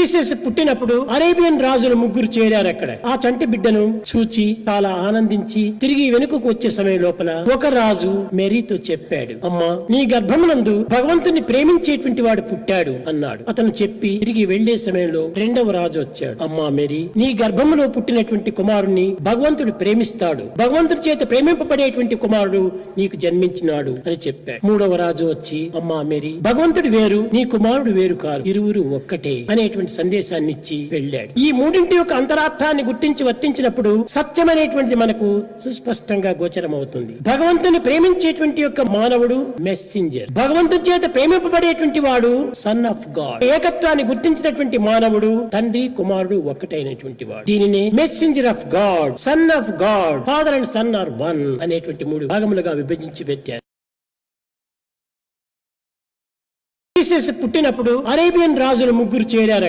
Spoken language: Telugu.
జీసస్ పుట్టినప్పుడు అరేబియన్ రాజులు ముగ్గురు చేరారు అక్కడ. ఆ చంటి బిడ్డను చూచి చాలా ఆనందించి తిరిగి వెనుకకు వచ్చే సమయం లోపల ఒక రాజు మేరీతో చెప్పాడు, అమ్మా, నీ గర్భమునందు భగవంతుని ప్రేమించేటువంటి వాడు పుట్టాడు అన్నాడు. అతను చెప్పి తిరిగి వెళ్లే సమయంలో రెండవ రాజు వచ్చాడు. అమ్మా మేరీ, నీ గర్భములో పుట్టినటువంటి కుమారుణ్ణి భగవంతుడు ప్రేమిస్తాడు, భగవంతుడి చేత ప్రేమింపబడేటువంటి కుమారుడు నీకు జన్మించినాడు అని చెప్పాడు. మూడవ రాజు వచ్చి, అమ్మా మేరీ, భగవంతుడు వేరు, నీ కుమారుడు వేరు కాదు, ఇరువురు ఒక్కటే అనేటువంటి సందేశాన్ని ఇచ్చి వెళ్ళాడు. ఈ మూడింటి యొక్క అంతరార్థాన్ని గుర్తించి వర్తించినప్పుడు సత్యం అనేటువంటిది మనకు సుస్పష్టంగా గోచరమవుతుంది. భగవంతుని ప్రేమించేటువంటి యొక్క మానవుడు మెస్సెంజర్, భగవంతుని చేత ప్రేమింపబడేటువంటి వాడు సన్ ఆఫ్ గాడ్. ఏకత్వాన్ని గుర్తించినటువంటి మానవుడు తండ్రి కుమారుడు ఒక్కటైనటువంటి వాడు. దీనిని messenger of God, son of God, father and son are one అనేటువంటి మూడు భాగములుగా విభజించి పెట్టారు. జీసస్ పుట్టినప్పుడు అరేబియన్ రాజులు ముగ్గురు చేరారు.